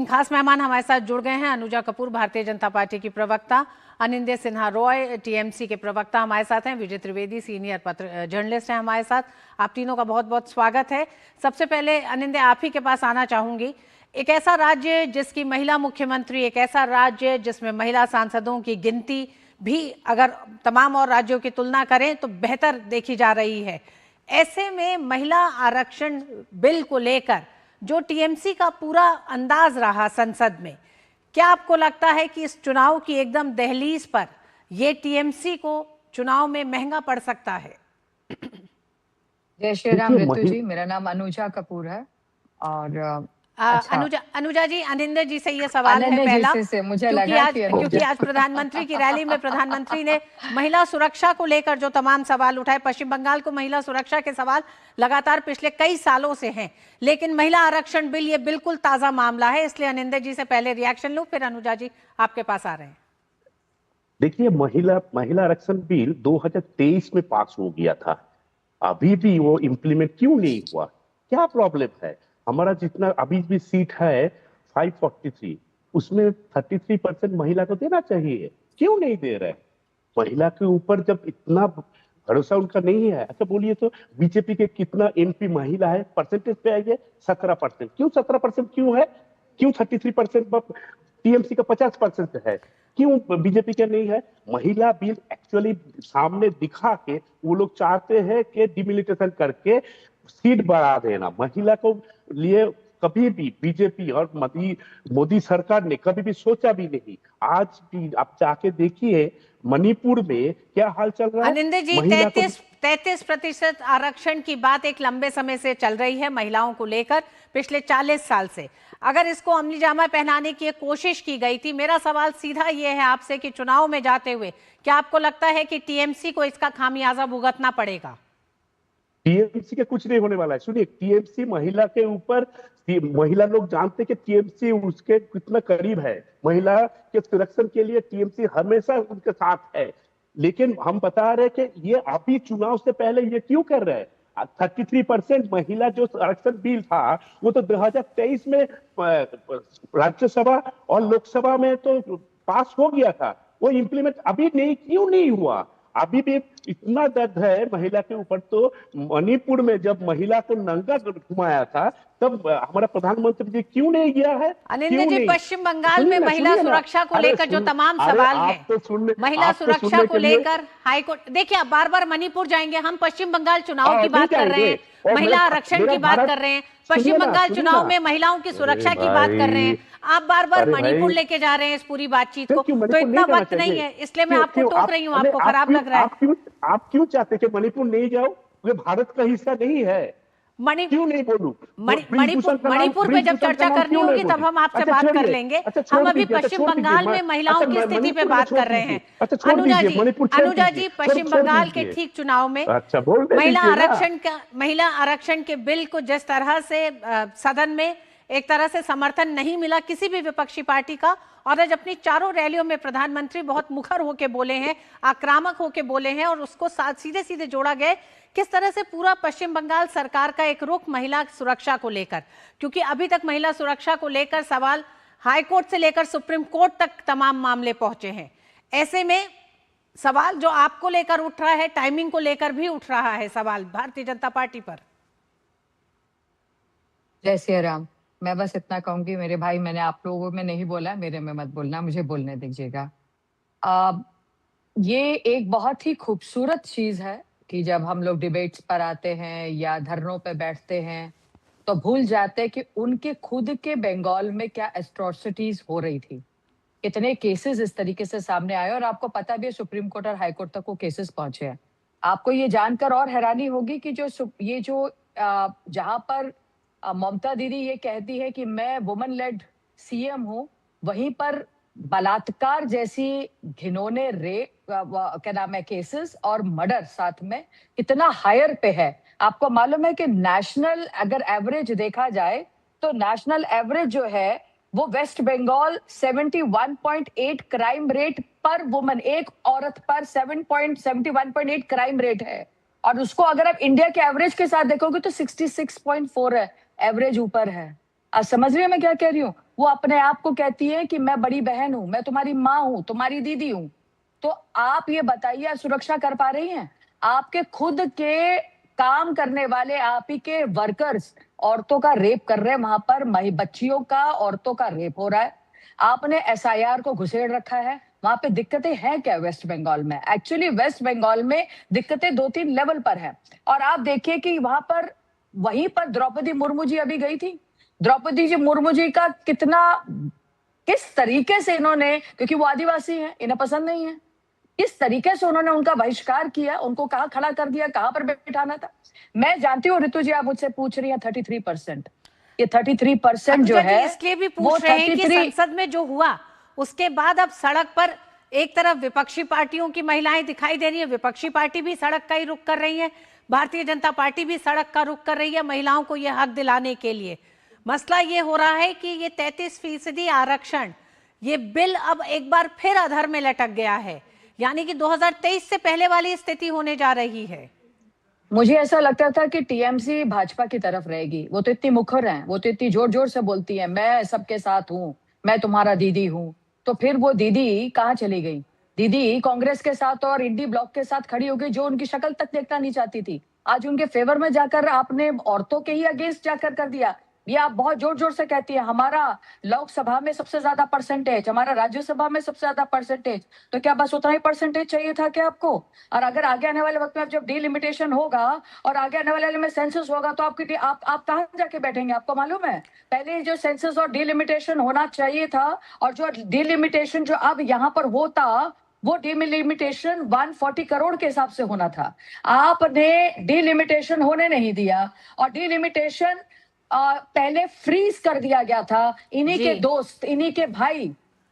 खास मेहमान हमारे साथ जुड़ गए हैं। अनुजा कपूर भारतीय जनता पार्टी की प्रवक्ता, अनिंद्य सिन्हा रॉय टीएमसी के प्रवक्ता हमारे साथ हैं, विजय त्रिवेदी सीनियर जर्नलिस्ट हैं हमारे साथ। आप तीनों का बहुत बहुत स्वागत है। सबसे पहले अनिंद्य, आप ही के पास आना चाहूंगी। एक ऐसा राज्य जिसकी महिला मुख्यमंत्री, एक ऐसा राज्य जिसमें महिला सांसदों की गिनती भी अगर तमाम और राज्यों की तुलना करें तो बेहतर देखी जा रही है, ऐसे में महिला आरक्षण बिल को लेकर जो टीएमसी का पूरा अंदाज रहा संसद में, क्या आपको लगता है कि इस चुनाव की एकदम दहलीज पर ये टीएमसी को चुनाव में महंगा पड़ सकता है? जय श्री राम ऋतु जी, मेरा नाम अनुजा कपूर है। और अच्छा, अनुजा जी, अनिंद्य जी से ये सवाल है पहला, मुझे लगा क्योंकि आज प्रधानमंत्री की रैली में प्रधानमंत्री ने महिला सुरक्षा को लेकर जो तमाम सवाल उठाए, पश्चिम बंगाल को महिला सुरक्षा के सवाल लगातार पिछले कई सालों से हैं, लेकिन महिला आरक्षण बिल ये बिल्कुल ताजा मामला है, इसलिए अनिंद्य जी से पहले रिएक्शन लूं, फिर अनुजा जी आपके पास आ रहे हैं। देखिए, महिला आरक्षण बिल 2023 में पास हो गया था, अभी भी वो इम्प्लीमेंट क्यों नहीं हुआ? क्या प्रॉब्लम है? हमारा जितना अभी भी सीट है 543, उसमें 33% महिला को देना चाहिए, क्यों नहीं दे रहे? महिला के ऊपर जब इतना भरोसा उनका नहीं है। अच्छा बोलिए, तो बीजेपी के कितना एमपी महिला है? परसेंटेज पे आइए, 17%। क्यों 17% क्यों है? क्यों 33% टीएमसी का 50% है? क्यों बीजेपी का नहीं है? महिला बिल एक्चुअली सामने दिखा के वो लोग चाहते हैं कि डिमिलिटेशन करके सीट बढ़ा देना। महिला को लिए कभी भी बीजेपी और मोदी सरकार ने कभी भी सोचा भी नहीं। आज भी आप जाके देखिए मणिपुर में क्या हाल चल रहा है। अनिंद्य जी, 33% आरक्षण की बात एक लंबे समय से चल रही है महिलाओं को लेकर, पिछले 40 साल से। अगर इसको अमली जामा पहनाने की कोशिश की गई थी, मेरा सवाल सीधा ये है आपसे कि चुनाव में जाते हुए क्या आपको लगता है कि टीएमसी को इसका खामियाजा भुगतना पड़ेगा? टीएमसी के कुछ नहीं होने वाला है। सुनिए, टीएमसी महिला के ऊपर, महिला लोग जानते कि टीएमसी उसके कितना करीब है। महिला के संरक्षण के लिए टीएमसी हमेशा उनके साथ है, लेकिन हम बता रहे कि ये अभी चुनाव से पहले ये क्यों कर रहे हैं? 33% महिला जो आरक्षण बिल था वो तो 2023 में राज्यसभा और लोकसभा में तो पास हो गया था, वो इम्प्लीमेंट अभी नहीं क्यों नहीं हुआ? अभी भी इतना दर्द है महिला के ऊपर। तो मणिपुर में जब महिला को नंगा घुमाया था तब हमारा प्रधानमंत्री जी क्यों नहीं गया है? अनिंद्य जी, पश्चिम बंगाल में महिला सुरक्षा को लेकर जो तमाम सवाल है, महिला सुरक्षा को लेकर हाईकोर्ट, देखिए आप बार बार मणिपुर जाएंगे, हम पश्चिम बंगाल चुनाव की बात कर रहे हैं, महिला आरक्षण की बात कर रहे हैं, पश्चिम बंगाल चुनाव में महिलाओं की सुरक्षा की बात कर रहे हैं, आप बार बार मणिपुर लेके जा रहे हैं इस पूरी बातचीत को। तो इतना वक्त नहीं है, इसलिए मैं आपको टोक रही हूँ, आपको खराब लग रहा है। आप क्यों चाहते कि मणिपुर नहीं जाओ? ये भारत का हिस्सा नहीं है। क्यों नहीं बोलूं? मणिपुर पे जब चर्चा करनी होगी तब हम आपसे बात कर लेंगे। हम अभी पश्चिम बंगाल में महिलाओं की स्थिति पे बात कर रहे हैं। अनुजा जी, पश्चिम बंगाल के ठीक चुनाव में महिला आरक्षण के बिल को जिस तरह से सदन में एक तरह से समर्थन नहीं मिला किसी भी विपक्षी पार्टी का, और आज अपनी चारों रैलियों में प्रधानमंत्री बहुत मुखर होकर बोले हैं, आक्रामक होकर बोले हैं, और उसको सीधे सीधे जोड़ा गया किस तरह से पूरा पश्चिम बंगाल सरकार का एक रुख महिला सुरक्षा को लेकर, क्योंकि अभी तक महिला सुरक्षा को लेकर सवाल हाईकोर्ट से लेकर सुप्रीम कोर्ट तक तमाम मामले पहुंचे हैं। ऐसे में सवाल जो आपको लेकर उठ रहा है, टाइमिंग को लेकर भी उठ रहा है सवाल भारतीय जनता पार्टी पर। जय श्री राम। मैं बस इतना कहूंगी मेरे भाई, मैंने आप लोगों में नहीं बोला, मेरे में मत बोलना, मुझे बोलने दीजिएगा। ये एक बहुत ही खूबसूरत चीज है कि जब हम लोग डिबेट्स पर आते हैं या धरनों पे बैठते हैं तो भूल जाते हैं कि उनके खुद के बंगाल में क्या एट्रोसिटीज हो रही थी, कितने केसेस इस तरीके से सामने आए, और आपको पता भी है सुप्रीम कोर्ट और हाई कोर्ट तक वो केसेस पहुंचे हैं। आपको ये जानकर और हैरानी होगी कि जहां पर ममता दीदी ये कहती है कि मैं वुमन लेड सीएम हूं, वहीं पर बलात्कार जैसी घिनौने क्या नाम है केसेस और मर्डर साथ में कितना हायर पे है। आपको मालूम है कि नेशनल अगर एवरेज देखा जाए तो नेशनल एवरेज जो है वो वेस्ट बंगाल 71.8 क्राइम रेट पर वुमन, एक औरत पर 71.8 क्राइम रेट है, और उसको अगर आप इंडिया के एवरेज के साथ देखोगे तो 66.4 है, एवरेज ऊपर है। आप समझ रहे हैं मैं क्या कह रही हूँ? वो अपने आप को कहती है कि मैं बड़ी बहन हूं, मैं तुम्हारी माँ हूं, तुम्हारी दीदी हूं। तो आप ये बताइए, सुरक्षा कर पा रही हैं? आपके खुद के काम करने वाले आप ही के वर्कर्स औरतों का रेप कर रहे हैं, वहां पर बच्चियों का, औरतों का रेप हो रहा है। आपने एसआईआर को घुसेड़ रखा है। वहां पे दिक्कतें हैं क्या वेस्ट बंगाल में? एक्चुअली वेस्ट बंगाल में दिक्कतें 2-3 लेवल पर हैं। और आप देखिए कि वहां पर, वहीं पर द्रौपदी मुर्मू जी अभी गई थी। द्रौपदी जी मुर्मू जी का किस तरीके से इन्होंने, क्योंकि वो आदिवासी है, इन्हें पसंद नहीं है, किस तरीके से उन्होंने उनका बहिष्कार किया, उनको कहाँ खड़ा कर दिया, कहाँ पर बैठाना था। मैं जानती हूँ ऋतु जी, आप मुझसे पूछ रही हैं 33%। ये 33% जो अनुजा जी है इसलिए भी वो पूछ रहे हैं कि 33। संसद में जो हुआ उसके बाद अब सड़क पर एक तरफ विपक्षी पार्टियों की महिलाएं दिखाई दे रही है, विपक्षी पार्टी भी सड़क का ही रुख कर रही है, भारतीय जनता पार्टी भी सड़क का रुख कर रही है महिलाओं को यह हक दिलाने के लिए। मसला ये हो रहा है कि ये 33% आरक्षण, ये बिल अब एक बार फिर अधर में लटक गया है, यानी कि 2023 से पहले वाली स्थिति होने जा रही है। मुझे ऐसा लगता था कि टीएमसी भाजपा की तरफ रहेगी। वो तो इतनी मुखर हैं, वो तो इतनी जोर जोर से बोलती है, मैं सबके साथ हूँ, मैं तुम्हारा दीदी हूँ। तो फिर वो दीदी कहाँ चली गई? दीदी कांग्रेस के साथ और इंडी ब्लॉक के साथ खड़ी हो गई, जो उनकी शक्ल तक देखना नहीं चाहती थी। आज उनके फेवर में जाकर आपने औरतों के ही अगेंस्ट जाकर कर दिया। ये आप बहुत जोर जोर से कहती है, हमारा लोकसभा में सबसे ज्यादा परसेंटेज, हमारा राज्यसभा में सबसे ज्यादा परसेंटेज। तो क्या बस उतना ही परसेंटेज चाहिए था क्या आपको? और अगर आगे आने वाले वक्त में जब डिलिमिटेशन होगा और आगे आने वाले में सेंसस होगा, तो आप कहाँ जाके बैठेंगे? आपको मालूम है, पहले जो सेंसस और डिलिमिटेशन होना चाहिए था, और जो डिलिमिटेशन जो अब यहाँ पर होता, वो डिलिमिटेशन 140 करोड़ के हिसाब से होना था। आपने डिलिमिटेशन होने नहीं दिया, और डिलिमिटेशन पहले फ्रीज कर दिया गया था। इन्हीं के दोस्त, इन्हीं के भाई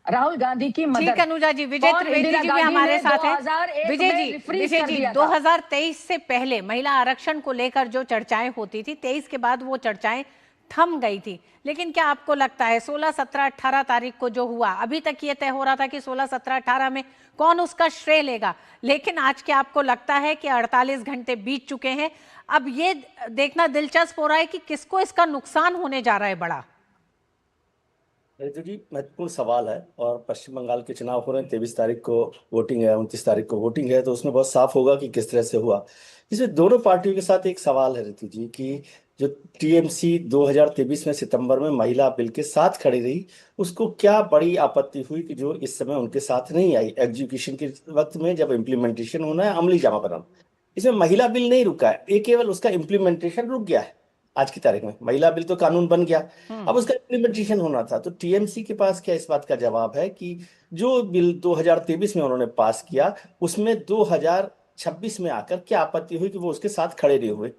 राहुल गांधी की मदद। ठीक अनुजा जी, विजय त्रिवेदी जी भी हमारे साथ हैं। विजय जी 2023 से पहले महिला आरक्षण को लेकर जो चर्चाएं होती थी, 23 के बाद वो चर्चाएं थम गई थी, लेकिन क्या आपको लगता है 16, 17, 18 तारीख को जो हुआ, अभी तक ये तय हो रहा था कि 16, 17, 18 में कौन उसका श्रेय लेगा, लेकिन आज क्या आपको लगता है कि 48 घंटे बीत चुके हैं, अब ये देखना दिलचस्प हो रहा है कि किसको इसका नुकसान होने जा रहा है बड़ा? रितु जी, महत्वपूर्ण सवाल है। और पश्चिम बंगाल के चुनाव हो रहे हैं, 23 तारीख को वोटिंग है, 29 तारीख को वोटिंग है, तो उसमें बहुत साफ होगा कि किस तरह से हुआ। इसमें दोनों पार्टियों के साथ एक सवाल है रितु जी, कि जो टीएमसी 2023 में सितंबर में महिला बिल के साथ खड़ी रही, उसको क्या बड़ी आपत्ति हुई कि जो इस समय उनके साथ नहीं आई एग्जीक्यूशन के वक्त में, जब इम्प्लीमेंटेशन होना है, अमली जामा बनाना। इसमें महिला बिल नहीं रुका है, ये केवल उसका इम्प्लीमेंटेशन रुक गया है। आज की तारीख में महिला बिल तो कानून बन गया, अब उसका इम्प्लीमेंटेशन होना था। तो टीएमसी के पास क्या इस बात का जवाब है कि जो बिल 2023 में उन्होंने पास किया, उसमें 2026 में आकर क्या आपत्ति हुई कि वो उसके साथ खड़े नहीं हुए।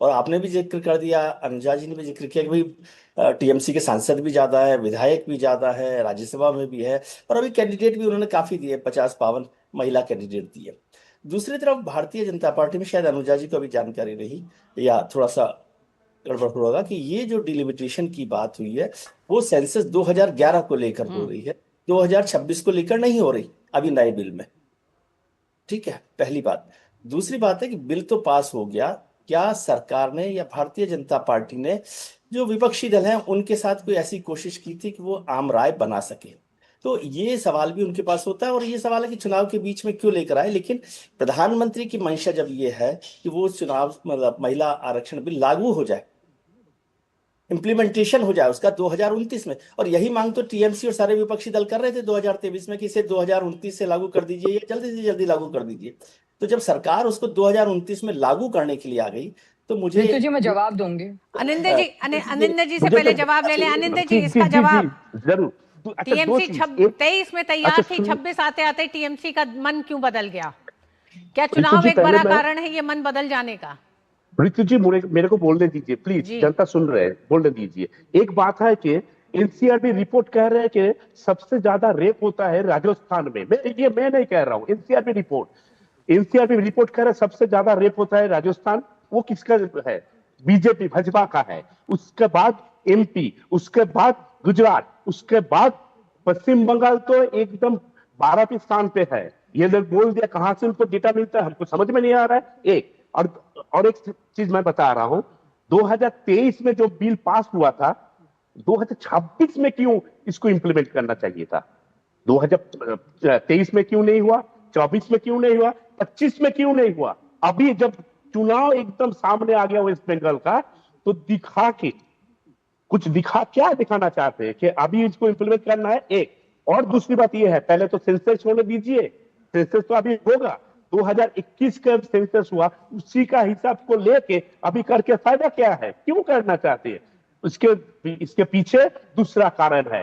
और आपने भी जिक्र कर दिया, अनुजा जी ने भी जिक्र किया कि भाई टीएमसी के सांसद भी ज्यादा है, विधायक भी ज्यादा है, राज्यसभा में भी है, और अभी कैंडिडेट भी उन्होंने काफी दिए, 50-52 महिला कैंडिडेट दिए। दूसरी तरफ भारतीय जनता पार्टी में शायद अनुजा जी को अभी जानकारी रही या थोड़ा सा गड़बड़ होगा कि ये जो डिलिमिटेशन की बात हुई है, वो सेंसस 2011 को लेकर हो रही है, 2026 को लेकर नहीं हो रही अभी नए बिल में। ठीक है, पहली बात। दूसरी बात है कि बिल तो पास हो गया, क्या सरकार ने या भारतीय जनता पार्टी ने जो विपक्षी दल हैं उनके साथ कोई ऐसी कोशिश की थी कि वो आम राय बना सके? तो ये सवाल भी उनके पास होता है, और ये सवाल है कि चुनाव के बीच में क्यों लेकर आए। लेकिन प्रधानमंत्री की मंशा जब ये है कि वो चुनाव, मतलब महिला आरक्षण बिल लागू हो जाए, इम्प्लीमेंटेशन हो जाए उसका 2029 में, और यही मांग तो टीएमसी और सारे विपक्षी दल कर रहे थे 2023 में कि इसे 2029 से लागू कर दीजिए या जल्दी से जल्दी लागू कर दीजिए। तो जब सरकार उसको 2029 में लागू करने के लिए आ गई, तो मुझे तो जी मैं जवाब दूंगी। अनिंदर जी से पहले जवाब ले लें। अनिंदर जी, इसका जवाब जरूर। टीएमसी 23 में तैयार थी, 26 आते आते टीएमसी का मन क्यों बदल गया? क्या चुनाव एक बड़ा कारण है ये मन बदल जाने का? ऋतु जी, मेरे को बोलने दीजिए प्लीज, जनता सुन रहे हैं, बोलने दीजिए। एक बात है कि एनसीआरबी रिपोर्ट कह रहे हैं कि सबसे ज्यादा रेप होता है राजस्थान में। मैं नहीं कह रहा हूँ, एनसीआरबी रिपोर्ट कह रहा है सबसे ज्यादा रेप होता है राजस्थान। वो किसका है? बीजेपी, भाजपा का है। उसके बाद एमपी, उसके बाद गुजरात, उसके बाद पश्चिम बंगाल तो एकदम 12वें स्थान पे है। ये लोग बोल दिया, कहां से उनको डेटा मिलता है हमको समझ में नहीं आ रहा है। एक और एक चीज मैं बता रहा हूं, 2023 में जो बिल पास हुआ था 2026 में क्यों इसको इम्प्लीमेंट करना चाहिए था? 2023 में क्यों नहीं हुआ? 24 में क्यों नहीं हुआ? 25 में क्यों नहीं हुआ? अभी जब चुनाव एकदम सामने आ गया वेस्ट बंगाल का, तो क्या दिखाना चाहते हैं कि अभी इसको इम्प्लीमेंट करना है? एक और दूसरी बात यह है, पहले तो सेंसस होने दीजिए। सेंसस तो अभी होगा, 2021 का सेंसस हुआ, उसी का हिसाब को लेके अभी करके फायदा क्या है? क्यों करना चाहते हैं? इसके पीछे दूसरा कारण है,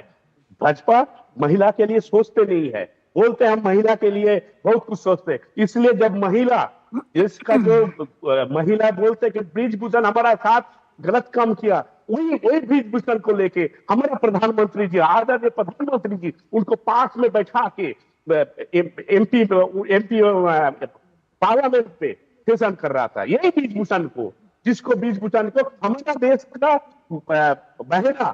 भाजपा महिला के लिए सोचते नहीं है। बोलते हैं हम महिला के लिए बहुत कुछ सोचते हैं, इसलिए जब महिला इसका जो महिला बोलते कि ब्रिजभूषण हमारा साथ गलत काम किया, वही ब्रिजभूषण को लेके हमारा प्रधानमंत्री जी, आदरणीय प्रधानमंत्री जी, उनको पास में बैठा के एमपी पार्लियामेंट पे सेशन कर रहा था। यही ब्रिजभूषण को,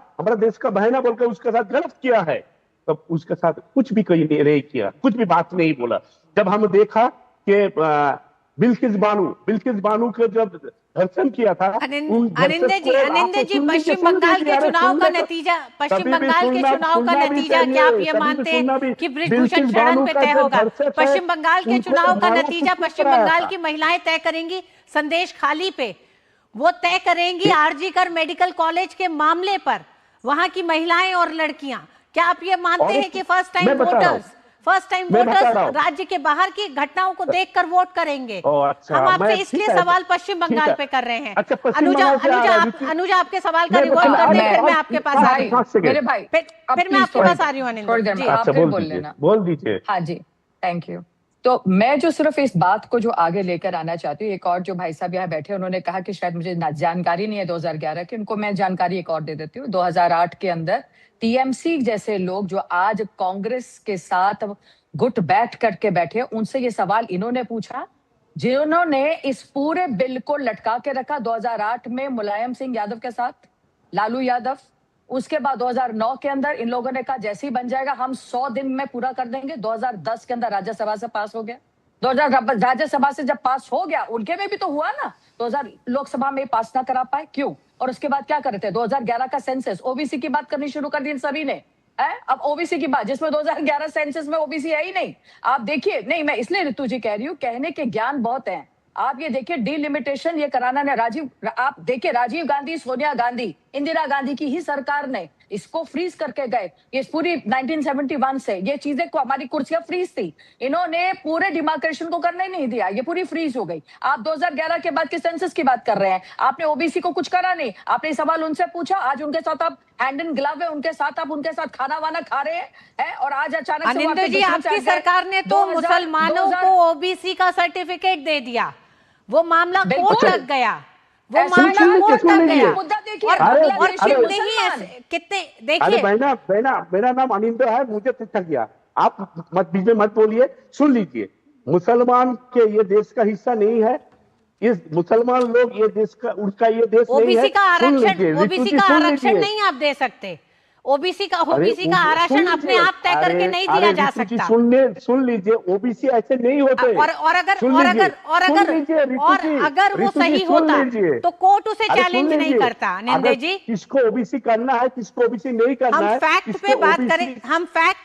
हमारा देश का बहना बोलकर उसके साथ गलत किया है, तब उसके साथ कुछ भी नहीं किया, कुछ भी बात नहीं बोला। जब हम देखा कि बिल्किस बानो के जब धर्षण किया था, अनिंदे जी, पश्चिम बंगाल के चुनाव का नतीजा क्या आप ये मानते हैं कि ब्रिजभूषण शरण पे तय होगा? पश्चिम बंगाल के चुनाव का नतीजा पश्चिम बंगाल की महिलाएं तय करेंगी। संदेश खाली पे वो तय करेंगी आरजीकर मेडिकल कॉलेज के मामले पर, वहां की महिलाएं और लड़कियां। क्या आप ये मानते हैं कि फर्स्ट टाइम वोटर्स राज्य के बाहर की घटनाओं को देखकर वोट करेंगे? हम आपसे इसलिए सवाल पश्चिम बंगाल पे कर रहे हैं। अनुजा आपके सवाल का रिवॉल्व कर दें, फिर मैं आपके पास आ रही हूँ। मेरे भाई, फिर मैं आपके पास आ रही हूँ अनिंदे जी। आप फिर बोल लेना। बोल दीजिए। हाँ जी, थैंक यू। तो मैं जो सिर्फ इस बात को जो आगे लेकर आना चाहती हूँ, एक और जो भाई साहब यहाँ बैठे उन्होंने कहा कि शायद मुझे जानकारी नहीं है 2011 की, उनको मैं जानकारी एक और दे देती हूँ। 2008 के अंदर टीएमसी जैसे लोग जो आज कांग्रेस के साथ गुट बैठ करके बैठे, उनसे ये सवाल इन्होंने पूछा, जिन्होंने इस पूरे बिल को लटका के रखा 2008 में मुलायम सिंह यादव के साथ, लालू यादव। उसके बाद 2009 के अंदर इन लोगों ने कहा जैसे ही बन जाएगा हम 100 दिन में पूरा कर देंगे। 2010 के अंदर राज्यसभा से पास हो गया। 2000 राज्यसभा से जब पास हो गया, उनके में भी तो हुआ ना, 2000 लोकसभा में पास ना करा पाए, क्यों? और उसके बाद क्या कर रहे थे? 2011 का सेंसस, ओबीसी की बात करनी शुरू कर दी इन सभी ने। अब ओबीसी की बात, जिसमें 2011 सेंसस में ओबीसी है ही नहीं। आप देखिए, नहीं मैं इसलिए ऋतु जी कह रही हूँ, कहने के ज्ञान बहुत है। आप ये देखिए, डिलिमिटेशन ये कराना ने आप देखिए, राजीव गांधी, सोनिया गांधी, इंदिरा गांधी की ही सरकार ने इसको फ्रीज करके गए। ये पूरी 1971 से ये चीजें को, हमारी कुर्सियां फ्रीज थी, इन्होंने पूरे डिमार्केशन को करने नहीं दिया, ये पूरी फ्रीज हो गई। आप 2011 के बाद के सेंसस की बात कर रहे हैं, आपने ओबीसी को कुछ करा नहीं। आपने सवाल उनसे पूछा, आज उनके साथ आप हैंड इन ग्लव है, उनके साथ आप उनके साथ खाना वाना खा रहे हैं, और आज अचानक से अनिंदे जी, आपकी सरकार ने तो मुसलमानों को ओबीसी का सर्टिफिकेट दे दिया, वो मामला कोर्ट तक गया, और कितने देखिए। मेरा नाम अनिंदो है, मुझे पूछा गया, आप बीच में मत बोलिए, सुन लीजिए। मुसलमान के ये देश का हिस्सा नहीं है, ये मुसलमान लोग ये देश का, उनका ये देश नहीं है। ओबीसी का आरक्षण नहीं आप दे सकते। ओबीसी का आरक्षण अपने आप तय करके नहीं दिया जा सकता। सुन लीजिए, ओबीसी ऐसे नहीं होते। और अगर वो सही होता तो कोर्ट उसे चैलेंज नहीं करता। अनिंदे जी, किसको ओबीसी करना है, किसको ओबीसी नहीं करना है, हम फैक्ट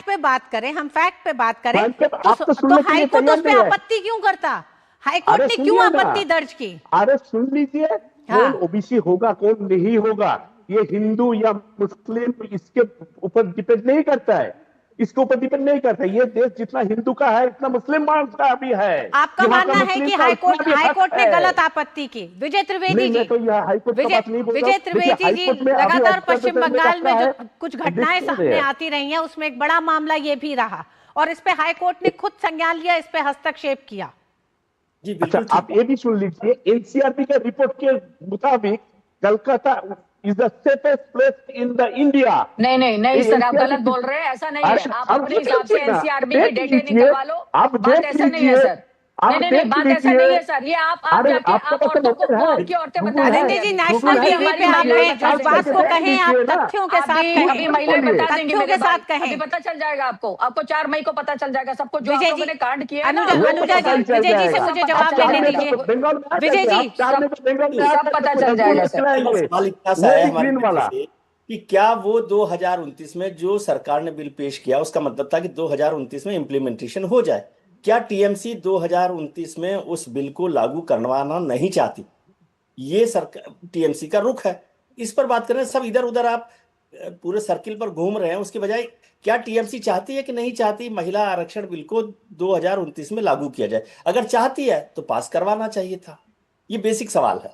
पे बात करें तो हाईकोर्ट उस पे आपत्ति क्यों करता? हाईकोर्ट ने क्यों आपत्ति दर्ज की? अरे सुन लीजिए, कौन ओबीसी होगा कौन नहीं होगा, ये हिंदू या मुस्लिम इसके ऊपर डिपेंड नहीं करता है, इसके ऊपर डिपेंड नहीं करता। ये देश जितना हिंदू का है उतना मुस्लिम का भी है। आपका मानना है कि हाईकोर्ट ने गलत आपत्ति की? विजय त्रिवेदी जी, लगातार पश्चिम बंगाल में जो कुछ घटनाएं सामने आती रही हैं, उसमें एक बड़ा मामला ये भी रहा, और इस पे हाईकोर्ट ने खुद संज्ञान लिया, इस पे हस्तक्षेप किया। अच्छा, आप ये भी सुन लीजिए, एनसीआरबी के रिपोर्ट के मुताबिक Calcutta is the safest place in the India। नहीं सर, आप गलत बोल रहे हैं, ऐसा नहीं है। आप अपने हिसाब से एनसीआरबी के डेटा निकलवा लो, बात ऐसा नहीं है सर। नहीं, बात ऐसा नहीं है सर। ये आप जाके आप औरतों को की औरतें बता रहे हैं। जी, नेशनल टीवी पे आप हैं, जिस बात को कहें आप तथ्यों के साथ कहें। अभी महिलाएं बता देंगी, तथ्यों के साथ कहें, अभी पता चल जाएगा आपको 4 मई को पता चल जाएगा सबको, जो आपने कांड किया। अनुजा जी से मुझे जवाब लेने दीजिए। विजय जी, सब पता चल जाएगा सर। कि क्या वो 2029 में जो सरकार ने बिल पेश किया उसका मतलब था कि 2029 में इम्प्लीमेंटेशन हो जाए। क्या टीएमसी 2029 में उस बिल को लागू करवाना नहीं चाहती? ये सरकार टीएमसी का रुख है। इस पर बात करें, सब इधर उधर आप पूरे सर्किल पर घूम रहे हैं। उसके बजाय क्या टीएमसी चाहती है कि नहीं चाहती महिला आरक्षण बिल को 2029 में लागू किया जाए? अगर चाहती है तो पास करवाना चाहिए था। ये बेसिक सवाल है।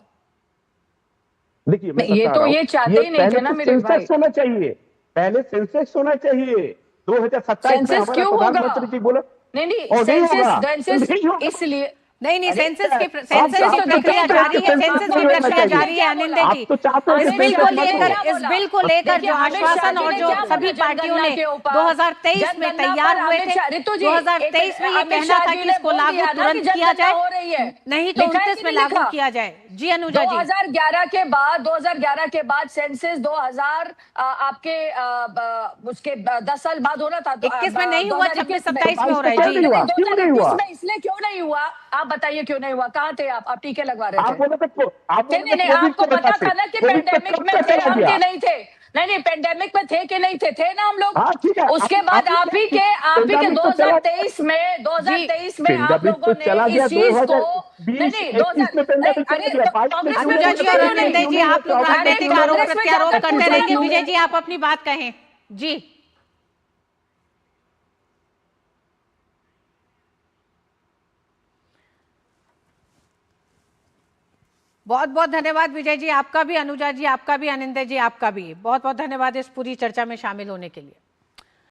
देखिए मैं ये बता तो रहा हूँ, ये चाहते ये ही नहीं पहले थे ना तो मेरे भाई। सेंसेक्स होना चाहिए, पहले सेंसेक्स होना चाहिए। 2027 में सेंसस हमारा क्यों होगा? प्रधानमंत्री जी बोला नहीं नहीं, और नहीं होगा, सेंसस नहीं होगा। इसलिए नहीं, अरे सेंसस की सेंसस तो प्रक्रिया डिबेट जारी है, आप सेंसस की आपने प्रक्रिया क्या जारी है आनंदे आप जी। तो चाहते हो कि इस बिल को सेंसस मत लेकर हो। इस बिल को लेकर जो आश्वासन और जो सभी पार्टियों ने 2023 में तैयार हुए थे, 2023 में ये कहना था कि इसको लागू तुरंत किया जाए, नहीं तो 29 में लागू किया जाए। जी अनुजा जी। 2011 के बाद सेंसस 2000 आपके उसके 10 साल बाद होना था। 21 में नहीं हुआ, 26-27 में हो रहा है। जी क्यों नहीं हुआ? इसलिए क्यों नहीं हुआ? आप बताइए क्यों नहीं हुआ? कहाँ थे आप टीके लगवा रहे आप थे? बोले तो नहीं, आपको पता था ना कि पेंडेमिक में थे हम कि नहीं थे? नहीं, पेंडेमिक में थे कि नहीं थे? थे ना हम लोग। हाँ ठीक है। उसके बाद आप ही के 2023 में आप लोगों ने इस चीज को नहीं 2000 कांग्रेस में अनुजा जी और आनंदे जी, आप लोग राजनीतिक आरोप प्रत्यारोप करते रहेंगे। विजय जी, आप अपनी बात कहें। जी बहुत बहुत धन्यवाद विजय जी, आपका भी, अनुजा जी आपका भी, आनंदे जी आपका भी बहुत बहुत धन्यवाद इस पूरी चर्चा में शामिल होने के लिए।